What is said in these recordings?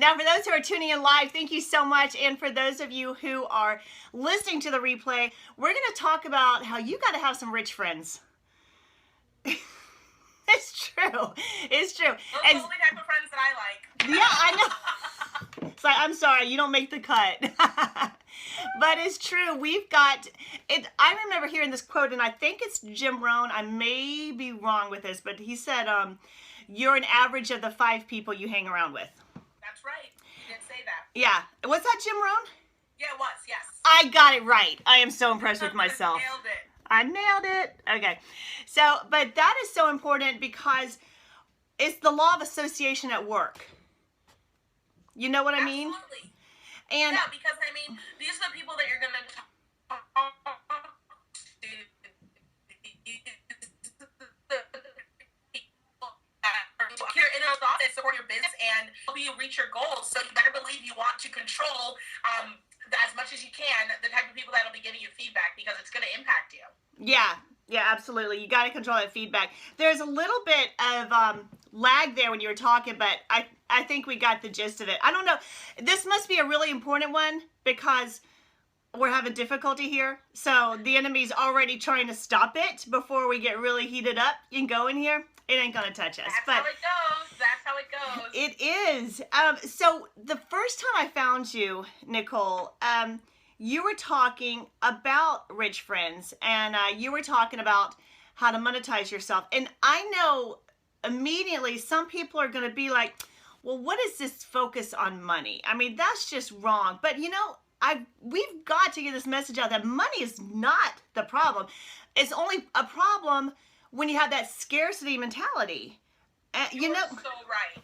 Now, for those who are tuning in live, thank you so much. And for those of you who are listening to the replay, we're going to talk about how you got to have some rich friends. It's true. It's true. Those are the only type of friends that I like. Yeah, I know. It's like, I'm sorry, you don't make the cut. But it's true. We've got it. I remember hearing this quote, and I think it's Jim Rohn. I may be wrong with this, but he said, you're an average of the 5 people you hang around with. That's right. You did say that. Yeah. Was that Jim Rohn? Yeah, it was, yes. I got it right. I am so impressed with myself. Nailed it. I nailed it. Okay. So, but that is so important because it's the law of association at work. You know what I mean? Absolutely. And yeah, because I mean, these are the people that you're going to talk to. Here in those office support your business and help you reach your goals. So you better believe you want to control as much as you can the type of people that will be giving you feedback because it's going to impact you. Yeah, absolutely. You got to control that feedback. There's a little bit of lag there when you were talking, but I think we got the gist of it. I don't know. This must be a really important one because we're having difficulty here. So the enemy's already trying to stop it before we get really heated up and go in here. It ain't going to touch us. That's how it goes. That's how it goes. It is. So the first time I found you, Nicole, you were talking about rich friends, and you were talking about how to monetize yourself. And I know immediately some people are going to be like, well, what is this focus on money? I mean, that's just wrong. But, you know, we've got to get this message out that money is not the problem. It's only a problem when you have that scarcity mentality. You are so right.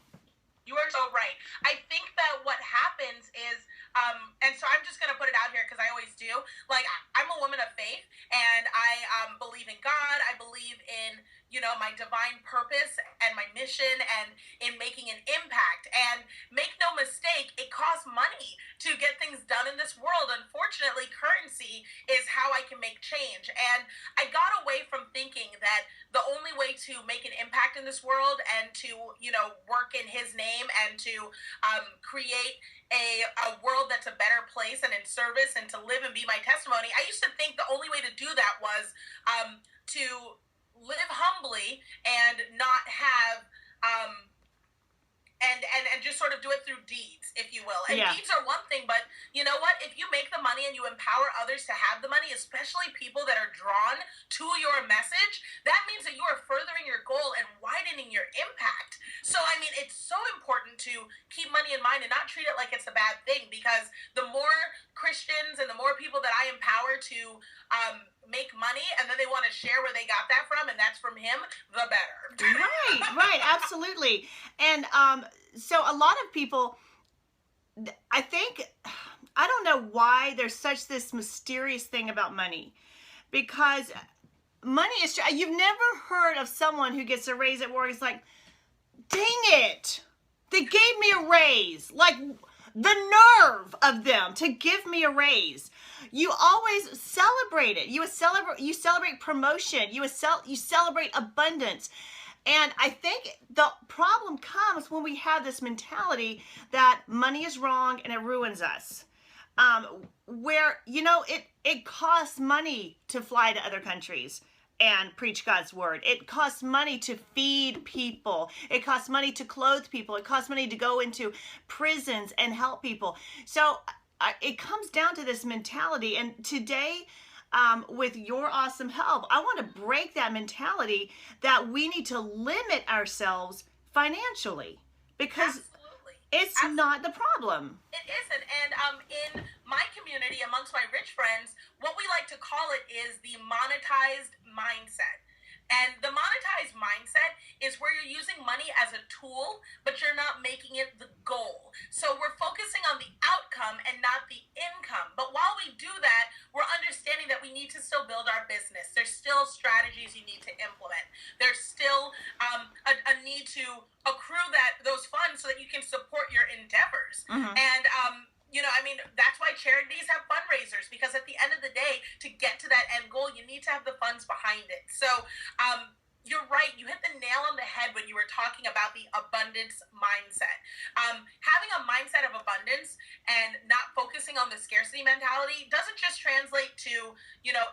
You are so right. I think that what happens is, and so I'm just going to put it out here because I always do. Like, I'm a woman of faith, and I believe in God. I believe in, you know, my divine purpose and my mission and in making an impact. And make no mistake, it costs money to get things done in this world. Unfortunately, currency is how I can make change. And I got away from thinking that the only way to make an impact in this world and to, you know, work in His name and to create a world that's a better place and in service and to live and be my testimony. I used to think the only way to do that was to live humbly and not have and just sort of do it through deeds, if you will. And deeds are one thing, but you know what? If you make the money and you empower others to have the money, especially people that are drawn to your message, that means that you are furthering your goal and widening your impact. So, I mean, it's so important to keep money in mind and not treat it like it's a bad thing, because the more Christians and the more people that I empower to make money and then they want to share where they got that from, and that's from Him, the better. Right, absolutely. And so a lot of people, I think, I don't know why there's such this mysterious thing about money, because money is, you've never heard of someone who gets a raise at work. It's like, dang it, they gave me a raise. Like, the nerve of them to give me a raise. You always celebrate it. You celebrate promotion. You celebrate abundance. And I think the problem comes when we have this mentality that money is wrong and it ruins us. Where, you know, it costs money to fly to other countries and preach God's word. It costs money to feed people. It costs money to clothe people. It costs money to go into prisons and help people. So it comes down to this mentality. And today, with your awesome help, I want to break that mentality that we need to limit ourselves financially, because it's not the problem. It isn't. And in my community, amongst my rich friends, what we like to call it is the monetized mindset. And the monetized mindset is where you're using money as a tool, but you're not making it the goal. So we're focusing on the outcome and not the income. But while we do that, we're understanding that we need to still build our business. There's still strategies you need to implement. There's still a need to accrue those funds so that you can support your endeavors. Mm-hmm. And you know, I mean, that's why charities have fundraisers, because at the end of the day, to get to that end goal, you need to have the funds behind it. So you're right. You hit the nail on the head when you were talking about the abundance mindset. Having a mindset and not focusing on the scarcity mentality doesn't just translate to,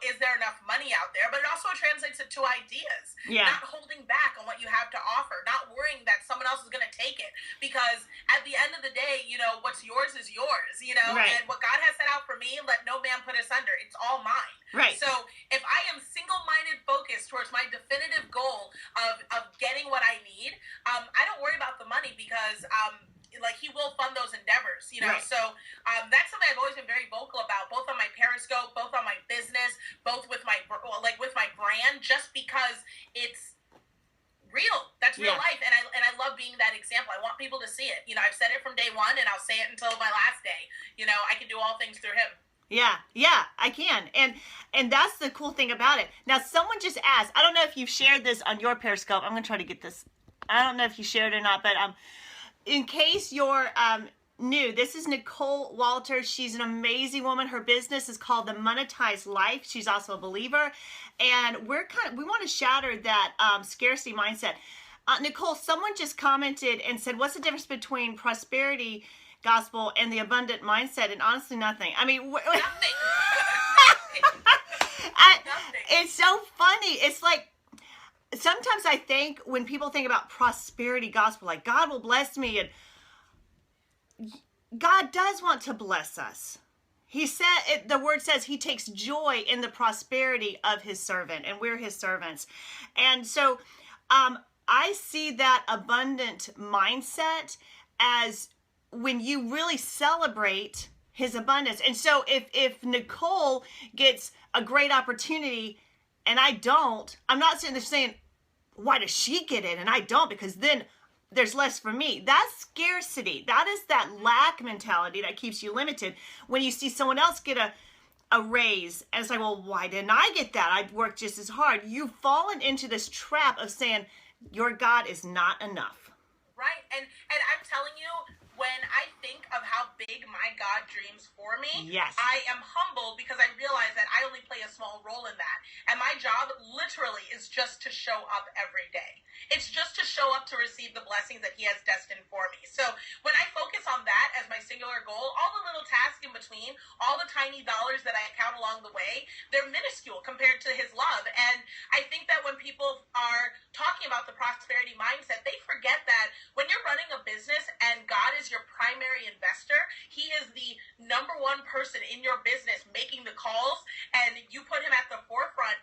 is there enough money out there, but it also translates it to ideas. Yeah. Not holding back on what you have to offer, not worrying that someone else is going to take it, because at the end of the day, what's yours is yours, Right. and what God has set out for me, let no man put us under. It's all mine. Right. So if I am single-minded focused towards my definitive goal of getting what I need, I don't worry about the money, because he will fund those endeavors, Right. So that's something I've always been very vocal about, both on my Periscope, both on my business, both with my brand, just because it's real. That's real life, and I love being that example. I want people to see it. I've said it from day one, and I'll say it until my last day. I can do all things through Him. Yeah, I can. And that's the cool thing about it. Now, someone just asked, I don't know if you've shared this on your Periscope. I'm going to try to get this. I don't know if you shared it or not, but in case you're new, this is Nicole Walter. She's an amazing woman. Her business is called The Monetized Life. She's also a believer. And we want to shatter that scarcity mindset. Nicole, someone just commented and said, what's the difference between prosperity gospel and the abundant mindset? And honestly, nothing. I mean, nothing. It's so funny. It's like, sometimes I think when people think about prosperity gospel, like God will bless me, and God does want to bless us. He said, the word says He takes joy in the prosperity of His servant, and we're His servants. And so I see that abundant mindset as when you really celebrate His abundance. And so if Nicole gets a great opportunity and I don't, I'm not sitting there saying, why does she get it and I don't? Because then there's less for me. That's scarcity. That is that lack mentality that keeps you limited. When you see someone else get a raise, and it's like, well, why didn't I get that? I'd worked just as hard. You've fallen into this trap of saying your God is not enough. Right. And I'm telling you, when I think of how big my God dreams for me, yes, I am humbled, because I realize that I only play a small role in that. And my job literally is just to show up every day. It's just to show up to receive the blessings that He has destined for me. So when I focus on that as my singular goal, all the little tasks in between, all the tiny dollars that I count along the way, they're minuscule compared to His love. And I think that when people are talking about the prosperity mindset, they forget that when you're running a business and God is your primary investor, He is the number one person in your business making the calls, and you put Him at the forefront.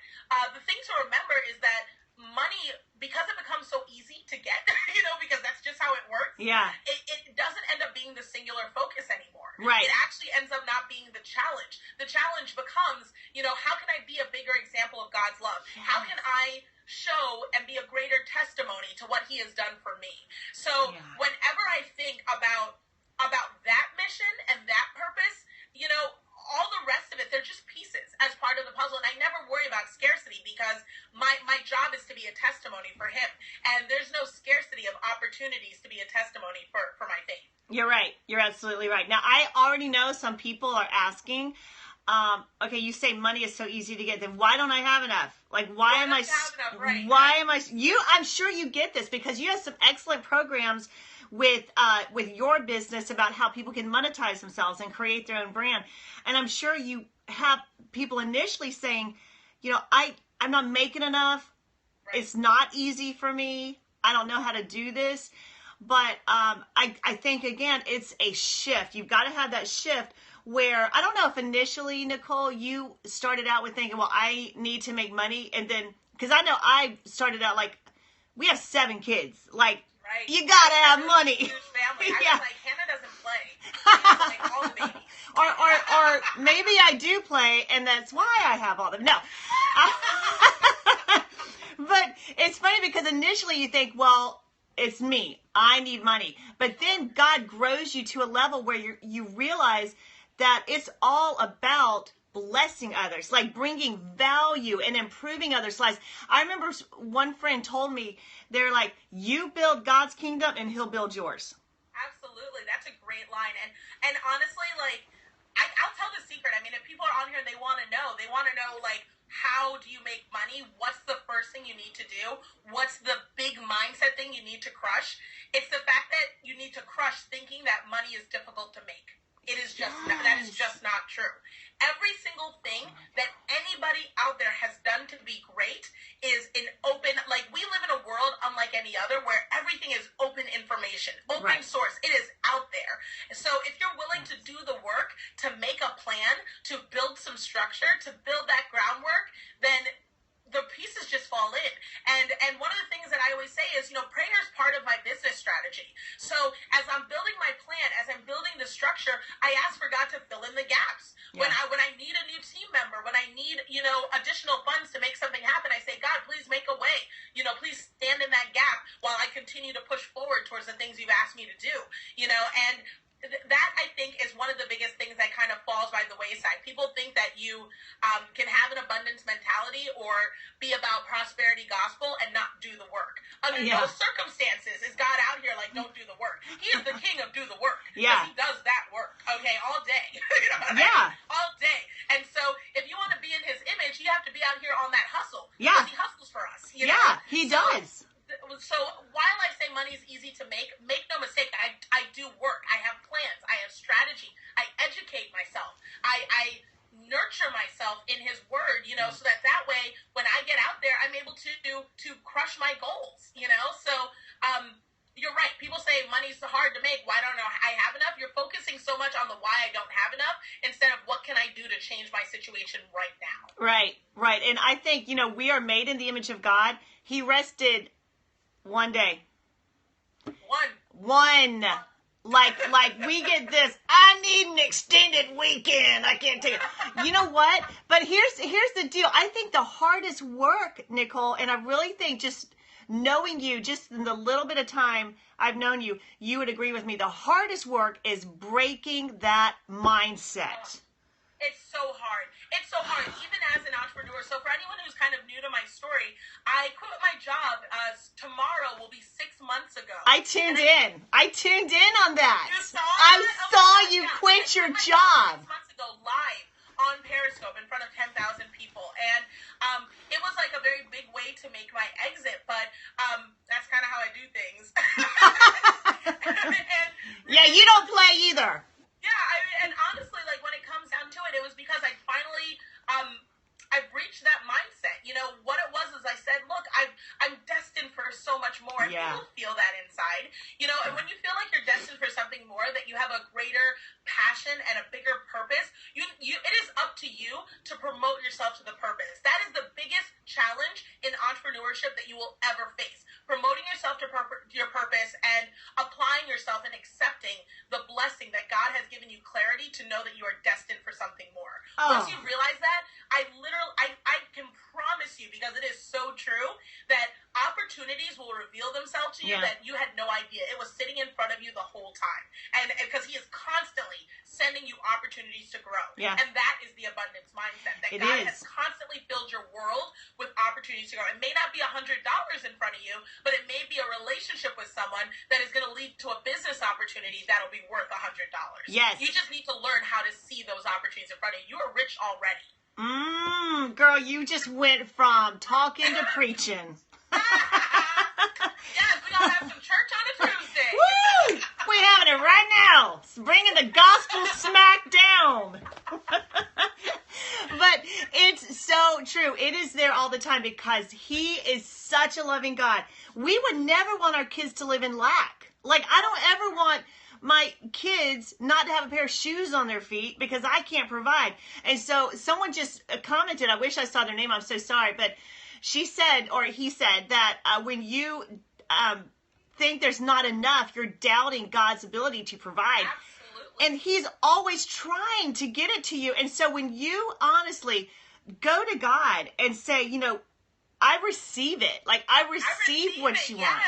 The thing to remember is that money, because it becomes so easy to get, because that's just how it works. Yeah. It doesn't end up being the singular focus anymore. Right. It actually ends up not being the challenge. The challenge becomes, how can I be a bigger example of God's love? Yes. How can I show and be a greater testimony to what He has done for me? So whenever I think about that mission and that purpose, all the rest of it, they're just pieces as part of the puzzle. And I never worry about scarcity, because my job is to be a testimony for Him. And there's no scarcity of opportunities to be a testimony for my faith. You're right. You're absolutely right. Now, I already know some people are asking, okay, you say money is so easy to get, then why don't I have enough? Like, why am I, right. I'm sure you get this because you have some excellent programs with your business about how people can monetize themselves and create their own brand. And I'm sure you have people initially saying, I'm not making enough. Right. It's not easy for me. I don't know how to do this. But I think, again, it's a shift. You've got to have that shift where, I don't know if initially, Nicole, you started out with thinking, well, I need to make money. And then, because I know I started out like, we have 7 kids. Like, right. You got to have money. Huge family. I was like, Hannah doesn't play. She's like all the babies. Or maybe I do play, and that's why I have all of them. No. But it's funny because initially you think, well, it's me. I need money. But then God grows you to a level where you realize that it's all about blessing others, like bringing value and improving others' lives. I remember one friend told me, they're like, you build God's kingdom and He'll build yours. Absolutely. That's a great line. And honestly, like, I'll tell the secret. I mean, if people are on here and they want to know, like, how do you make money? What's the first thing you need to do? What's the big mindset thing you need to crush? It's the fact that you need to crush thinking that money is difficult to make. It is just that is just not true. Every single thing that anybody out there has done to be great is in open, like we live in a world unlike any other where everything is open information, open source. It is out there. So if you're willing to do the work, to make a plan, to build some structure, to build that groundwork, then the pieces just fall in. And one of the things that I always say is, prayer is part of my business strategy. So as I'm building my plan, as I'm building the structure, I ask for God to fill in the gaps. Yeah. When I need a new team member, when I need, additional funds to make something happen, I say, God, please make a way. Please stand in that gap while I continue to push forward towards the things you've asked me to do. And that, I think, is one of the biggest things that kind of falls by the wayside. People think that you can have an abundance mentality or be about prosperity gospel and not do the work. Under no circumstances is God out here like, don't do the work. He is the king of do the work. Yeah. He does that work, okay, all day. All day. And so if you want to be in his image, you have to be out here on that hustle. Yeah. Because he hustles for us. He does. So while I say money is easy to make no mistake, I do work. I have plans. I have strategy. I educate myself. I nurture myself in his word, so that way when I get out there, I'm able to crush my goals, So you're right. People say money's hard to make. Why don't I have enough? You're focusing so much on the why I don't have enough instead of what can I do to change my situation right now. Right. And I think, we are made in the image of God. He rested one day. One. Like we get this, I need an extended weekend. I can't take it. You know what? But here's the deal. I think the hardest work, Nicole, and I really think just knowing you, just in the little bit of time I've known you, you would agree with me. The hardest work is breaking that mindset. It's so hard. It's so hard, even as an entrepreneur. So for anyone who's kind of new to my story, I quit my job. Tomorrow will be 6 months ago. I tuned in on that. You saw I that? saw you quit your job. 6 months ago, live on Periscope in front of 10,000 people. And it was like a very big way to make my exit, but that's kind of how I do things. Yeah, you don't play either. Yeah, and honestly, like when it comes down to it, it was because I finally, I've reached that mindset. What it was is I said, look, I'm destined for so much more. And people feel that inside. And when you feel like you're destined for something more, that you have a greater passion and a bigger purpose, it is up to you to promote yourself to the purpose. That is the biggest challenge in entrepreneurship that you will ever face. Promoting yourself to your purpose and applying yourself and accepting the blessing that God has given you clarity to know that you are destined for something more. Once you realize that, I can promise you, because it is so true, that opportunities will reveal themselves to you that you had no idea. It was sitting in front of you the whole time. And because he is constantly sending you opportunities to grow. Yeah. And that is the abundance mindset. That God has constantly filled your world with opportunities to grow. It may not be $100 in front of you, but it may be a relationship with someone that is going to lead to a business opportunity that'll be worth $100. Yes. You just need to learn how to see those opportunities in front of you. You are rich already. Girl, you just went from talking to preaching. Yes, we gonna have some church on a Tuesday. Woo! We're having it right now. It's bringing the Gospel Smackdown. But it's so true. It is there all the time because he is such a loving God. We would never want our kids to live in lack. Like, I don't ever want my kids not to have a pair of shoes on their feet because I can't provide. And so someone just commented, I wish I saw their name, I'm so sorry, but she said, or he said, that when you think there's not enough, you're doubting God's ability to provide. Absolutely. And he's always trying to get it to you. And so when you honestly go to God and say, I receive it. Like, I receive what you want.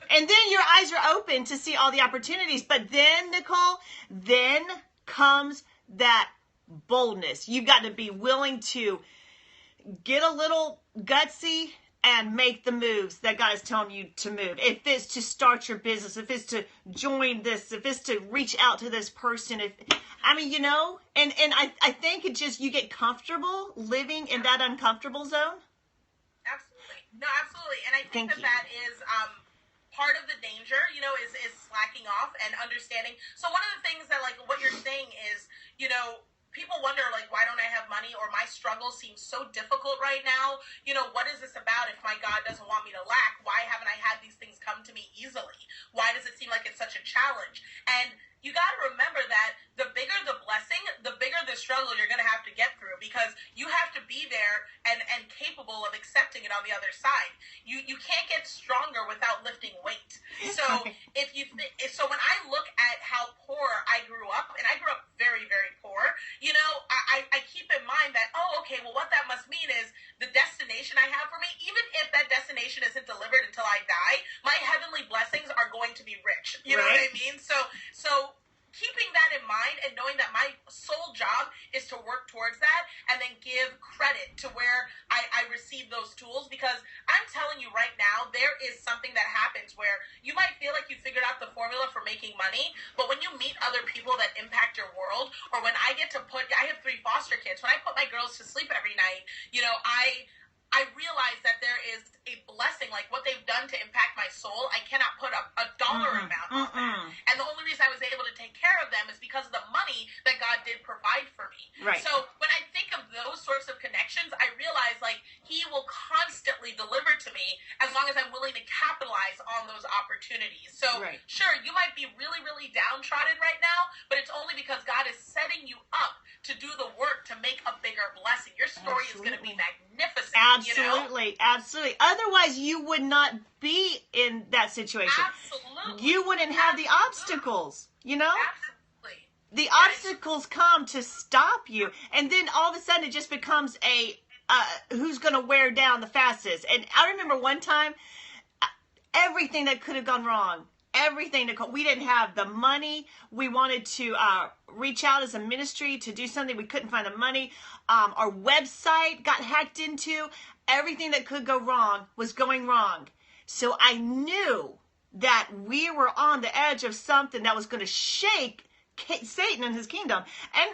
And then your eyes are open to see all the opportunities. But then, Nicole, then comes that boldness. You've got to be willing to get a little gutsy and make the moves that God is telling you to move. If it's to start your business, if it's to join this, if it's to reach out to this person, and I think it just, you get comfortable living in that uncomfortable zone. Absolutely. No, absolutely. And I think that is part of the danger, is slacking off and understanding. So one of the things that, like, what you're saying is, people wonder, like, why don't I have money, or my struggle seems so difficult right now. What is this about? If my God doesn't want me to lack, why haven't I had these things come to me easily? Why does it seem like it's such a challenge? And you got to remember that the bigger the blessing, the bigger the struggle you're going to have to get through, because you have to be there and capable of accepting it on the other side. You can't get stronger without lifting weight. So so when I look at how poor I grew up, and I grew up very, very poor, I keep in mind that, okay, well, what that must mean is the destination I have for me, even if that destination isn't delivered until I die, my heavenly blessings are going to be rich. You know what I mean? So keeping that in mind and knowing that my sole job is to work towards that and then give credit to where I receive those tools, because I'm telling you right now, there is something that happens where you might feel like you figured out the formula for making money, but when you meet other people that impact your world, or when I get to I have 3 foster kids, when I put my girls to sleep every night, I realize that there is a blessing, like what they've done to impact my soul. I cannot put a dollar amount on that. And the only reason I was able to take care of them is because of the money that God did provide for me. Right. So when I think of those sorts of connections, I realize, like, He will constantly deliver to me as long as I'm willing to capitalize on those opportunities. So sure, you might be really, really downtrodden right now, but it's only because God is setting you up to do the work to make a bigger blessing. Your story is going to be magnificent. Absolutely. Absolutely. Otherwise, you would not be in that situation. Absolutely. You wouldn't have the obstacles, Absolutely. The obstacles come to stop you. And then all of a sudden it just becomes who's going to wear down the fastest. And I remember one time, everything that could have gone wrong. We didn't have the money. We wanted to reach out as a ministry to do something. We couldn't find the money. Our website got hacked into. Everything that could go wrong was going wrong. So I knew that we were on the edge of something that was going to shake Satan and his kingdom. And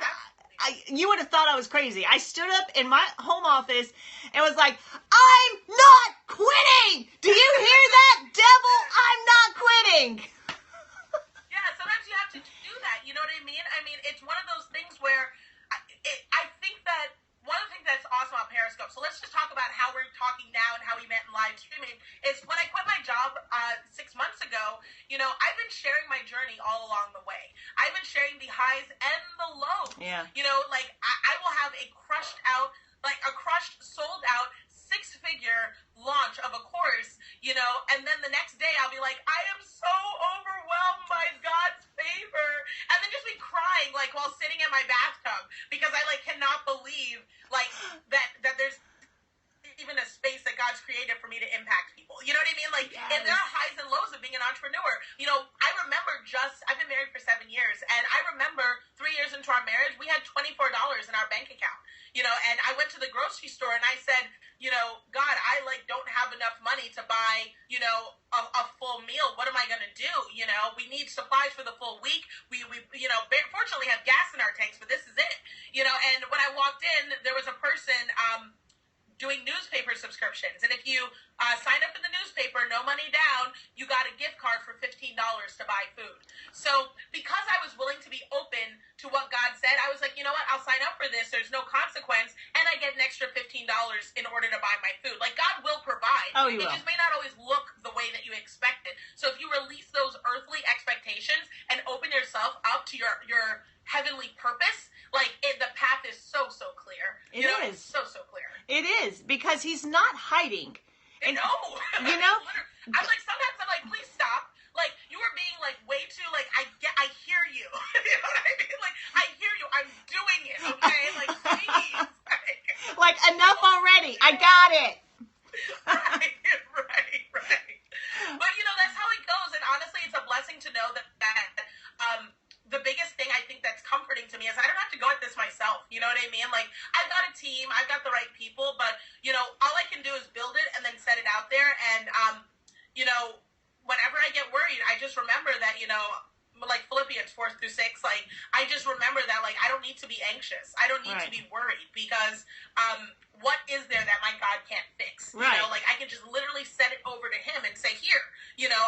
you would have thought I was crazy. I stood up in my home office and was like, I'm not quitting. Do you hear that, devil? I'm not quitting. Yeah, sometimes you have to do that. You know what I mean? I mean, it's one of those things where I think that one of the things that's awesome about Periscope, so let's just talk about how we're talking now and how we met in live streaming, is when I quit my job 6 months ago, I've been sharing my journey all along the way. I've been sharing the highs and the lows. Yeah. I will have a crushed, sold out, 6-figure launch of a course, and then the next day I'll be like, I am so overwhelmed by God's favor, and then just be crying, like, while sitting in my bathtub, because I, cannot believe, that there's even a space that God's created for me to impact people. You know what I mean? And there are highs and lows of being an entrepreneur. I remember I've been married for 7 years, and I remember 3 years into our marriage, we had $24 in our bank account, and I went to the grocery store and I said, God, I don't have enough money to buy, a full meal. What am I going to do? We need supplies for the full week. We fortunately have gas in our tanks, but this is it, and when I walked in, there was a person, doing newspaper subscriptions. And if you sign up in the newspaper, no money down, you got a gift card for $15 to buy food. So because I was willing to be open to what God said, I was like, you know what, I'll sign up for this. There's no consequence. And I get an extra $15 in order to buy my food. God will provide. Oh, He will. It just may not always look the way that you expect it. So if you release those earthly expectations and open yourself up to your heavenly purpose, the path is so clear. It is. It's so clear. It is, because He's not hiding. And, no. I'm sometimes I'm like, please stop. You are being way too, I hear you. You know what I mean? I hear you. I'm doing it, okay? Please. Enough already. I got it. Right. But, that's how it goes. And honestly, it's a blessing to know that the biggest thing I think that's comforting to me is I don't have to go at this myself. You know what I mean? I've got a team, I've got the right people, but, all I can do is build it and then set it out there. And, whenever I get worried, I just remember that, like Philippians 4-6, like I just remember that like I don't need to be anxious. I don't need to be worried because what is there that my God can't fix? You know, like I can just literally set it over to him and say, here, you know,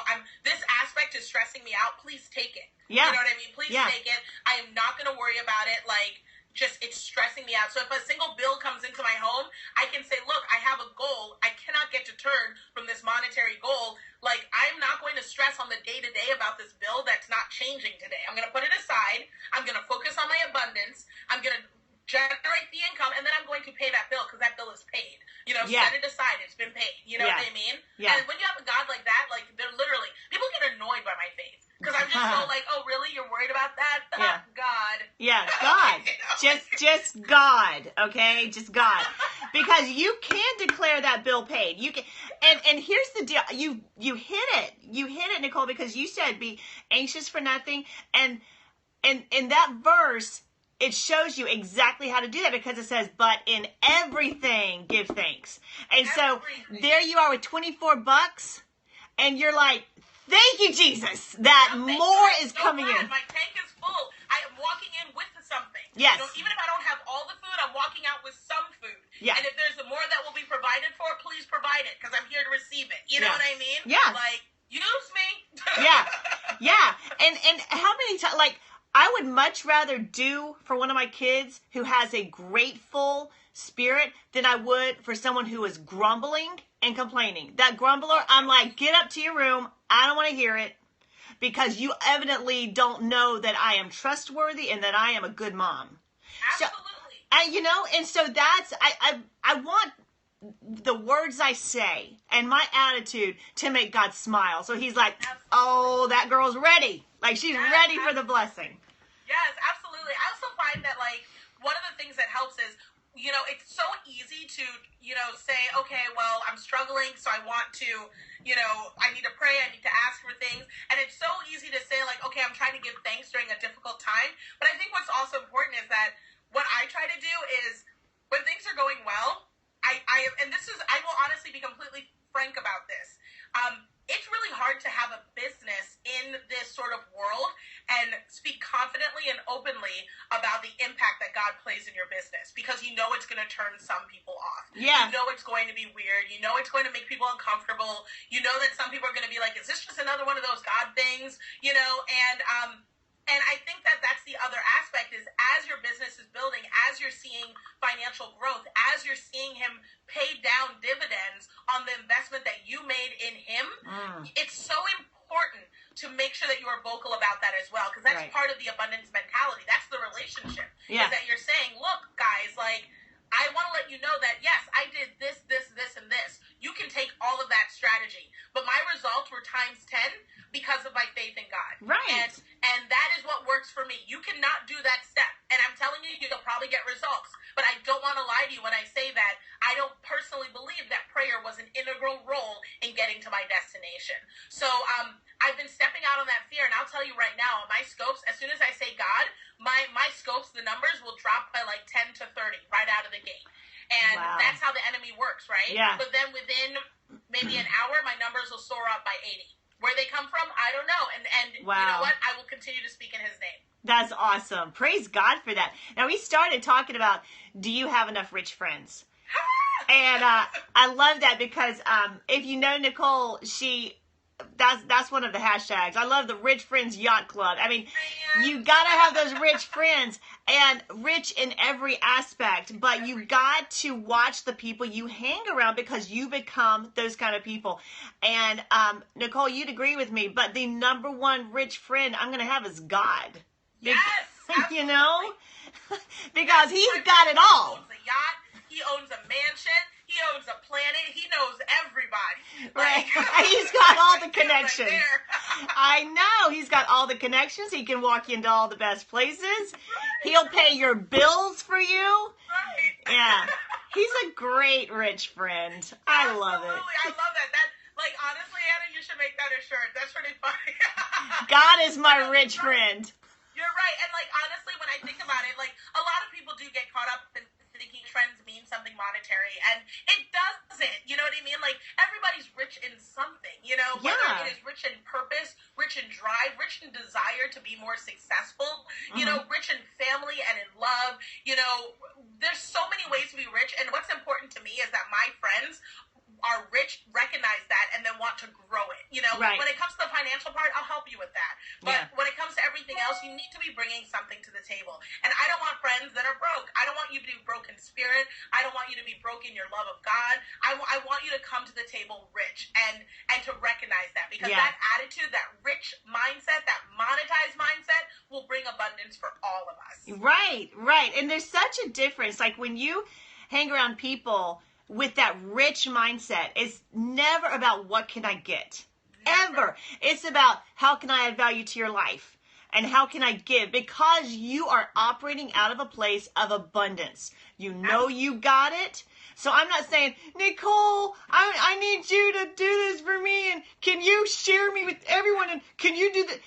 this aspect is stressing me out. Please take it. Yeah. You know what I mean? Please take it. I am not going to worry about it. Like, just it's stressing me out. So if a single bill comes into my home, I can say, look, I have a goal. I cannot get deterred from this monetary goal. Like, I'm not going to stress on the day-to-day about this bill that's not changing today. I'm going to put it aside. I'm going to focus on my abundance. I'm going to generate the income, and then I'm going to pay that bill because that bill is paid. You know, set it aside. It's been paid. You know what I mean? Yeah. And when you have a God like that, like, they're literally, people get annoyed by my faith. Because I'm just so like, oh, really? You're worried about that? Yeah. God. Yeah, God. You know? Just God, okay? Just God. Because you can declare that bill paid. You can, and here's the deal. You hit it. You hit it, Nicole, because you said be anxious for nothing. And in that verse, it shows you exactly how to do that because it says, but in everything give thanks. And so there you are with $24 and you're like, thank you, Jesus, that more is coming in. My tank is full. I am walking in with something. Yes. You know, even if I don't have all the food, I'm walking out with some food. Yeah. And if there's more that will be provided for, please provide it because I'm here to receive it. You know what I mean? Yeah. Like, use me. Yeah. And how many times, like, I would much rather do for one of my kids who has a grateful spirit than I would for someone who is grumbling and complaining. That grumbler, I'm like, get up to your room. I don't want to hear it because you evidently don't know that I am trustworthy and that I am a good mom. Absolutely. So, you know, and so that's, I want the words I say and my attitude to make God smile. So he's like, oh, that girl's ready. Like she's ready for the blessing. Yes, absolutely. I also find that like one of the things that helps is, you know, it's so easy to, you know, say, okay, well, I'm struggling, so I want to, you know, I need to pray, I need to ask for things. And it's so easy to say like, okay, I'm trying to give thanks during a difficult time. But I think what's also important is that what I try to do is when things are going well, and this is, I will honestly be completely frank about this. It's really hard to have a business in this sort of world and speak confidently and openly about the impact that God plays in your business because you know it's going to turn some people off. Yeah. You know it's going to be weird. You know it's going to make people uncomfortable. You know that some people are going to be like, is this just another one of those God things? You know, and I think that that's the other aspect is as your business is building, as you're seeing financial growth, as you're seeing him pay down dividends on the investment that you made in him, it's so important to make sure that you are vocal about that as well because that's part of the abundance mentality. That's the relationship. Is that you're saying, look, guys, like, I want to let you know that, yes, I did this, and this. You can take all of that strategy. But my results were times 10 because of my faith in God. Right. And that is what works for me. You cannot do that step. And I'm telling you, you'll probably get results. But I don't want to lie to you when I say that. I don't personally believe that prayer was an integral role in getting to my destination. So I've been stepping out on that fear. And I'll tell you right now, my scopes, as soon as I say God, my scopes, the numbers will drop by like 10 to 30 right out of the gate. And that's how the enemy works, right? Yeah. But then within maybe an hour, my numbers will soar up by 80. Where they come from, I don't know. And you know what? I will continue to speak in his name. That's awesome. Praise God for that. Now, we started talking about, do you have enough rich friends? And I love that because if you know Nicole, that's one of the hashtags. I love the Rich Friends Yacht Club. I mean, you got to have those rich friends and rich in every aspect, but you got to watch the people you hang around because you become those kind of people. And Nicole, you'd agree with me, but the number one rich friend I'm going to have is God. Yes, absolutely. You know, because he's got it all. He owns a yacht. He owns a mansion. He owns a planet. He knows everybody. Right. He's got all the connections. I know. He's got all the connections. He can walk you into all the best places. He'll pay your bills for you. Right. Yeah. He's a great rich friend. I love it. Absolutely. I love that. Like, honestly, Anna, you should make that a shirt. That's pretty funny. God is my rich friend. You're right. And, like, honestly, when I think about it, like, a lot of people do get caught up in thinking trends mean something monetary, and it doesn't. You know what I mean? Like, everybody's rich in something, you know? Whether it is rich in purpose, rich in drive, rich in desire to be more successful, you know, rich in family and in love. You know, there's so many ways to be rich. And what's important to me is that my friends are rich, recognize that, and then want to grow it. You know, when it comes to the financial part, I'll help you with that. But when it comes to everything else, you need to be bringing something to the table. And I don't want friends that are broke. I don't want you to be broke in spirit. I don't want you to be broke in your love of God. I want you to come to the table rich and to recognize that, because that attitude, that rich mindset, that monetized mindset will bring abundance for all of us. Right. And there's such a difference. Like when you hang around people with that rich mindset, it's never about what can I get. Ever. It's about how can I add value to your life and how can I give, because you are operating out of a place of abundance. You know you got it. So I'm not saying, Nicole, I need you to do this for me, and can you share me with everyone, and can you do that?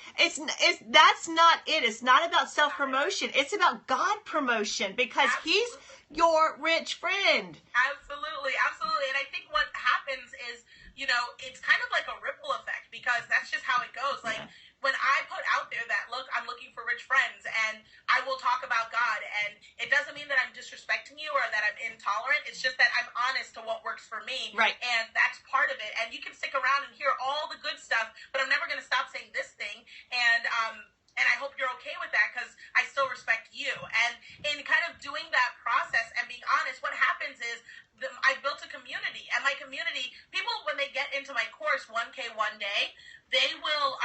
That's not it. It's not about self-promotion. It's about God promotion, because He's your rich friend. Absolutely. And I think what happens is, you know, it's kind of like a ripple effect, because that's just how it goes. Like when I put out there that, look, I'm looking for rich friends and I will talk about God, and it doesn't mean that I'm disrespecting you or that I'm intolerant. It's just that I'm honest to what works for me. Right. And that's part of it. And you can stick around and hear all the good stuff, but I'm never going to stop saying this thing. And I hope you're okay with that, because I still respect you. And in kind of doing that process and being honest, what happens is I built a community. And my community, people, when they get into my course, 1K One Day, they will,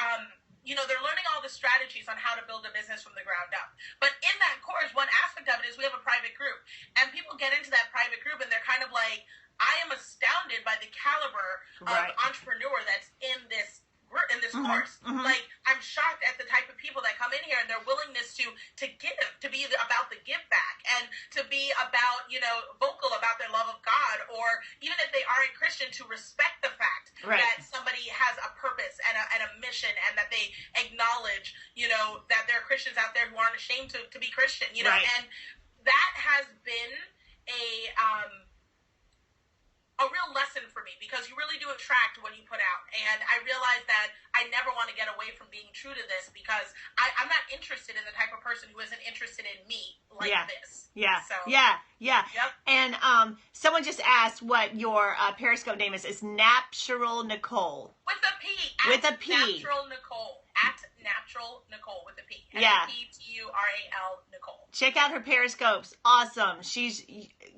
you know, they're learning all the strategies on how to build a business from the ground up. But in that course, one aspect of it is we have a private group. And people get into that private group and they're kind of like, I am astounded by the caliber of entrepreneur that's in this course. Like, I'm shocked at the type of people that come in here and their willingness to give, to be about the give back, and to be about, you know, vocal about their love of God, or even if they aren't Christian, to respect the fact that somebody has a purpose and a mission, and that they acknowledge, you know, that there are Christians out there who aren't ashamed to be Christian, you know. And that has been a real lesson for me, because you really do attract what you put out. And I realized that I never want to get away from being true to this, because I'm not interested in the type of person who isn't interested in me like this. So, And someone just asked what your Periscope name is. It's Naptural Nicole. With a P. With a P. Naptural Nicole. At Naptural Nicole with a P. Naptural Nicole. Check out her Periscopes. Awesome.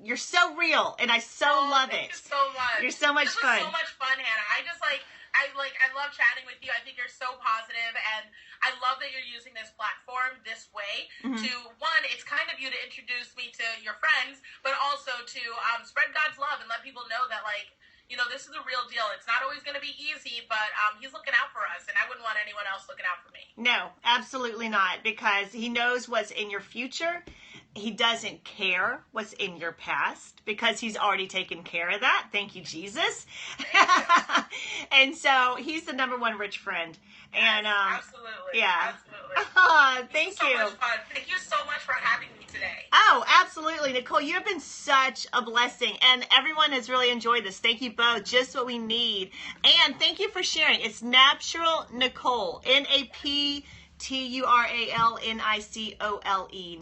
You're so real, and I love it. Thank you so much. You're so much fun. This was so much fun, Hannah. I love chatting with you. I think you're so positive, and I love that you're using this platform this way to, one, it's kind of you to introduce me to your friends, but also to spread God's love and let people know that, like, you know, this is a real deal. It's not always going to be easy, but He's looking out for us, and I wouldn't want anyone else looking out for me. No, absolutely not, because He knows what's in your future. He doesn't care what's in your past, because He's already taken care of that. Thank you, Jesus. And so He's the number one rich friend. And absolutely. Thank you. So much fun. Thank you so much for having me today. Oh, absolutely, Nicole. You have been such a blessing, and everyone has really enjoyed this. Thank you both. Just what we need. And thank you for sharing. It's Naptural Nicole. NAPTURALNICOLE.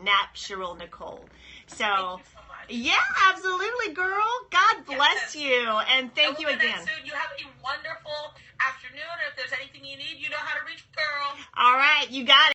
Naptural Nicole. So, thank you so much. Yeah, absolutely, girl. God bless you, and thank you again. You have a wonderful afternoon. If there's anything you need, you know how to reach, girl. All right, you got it.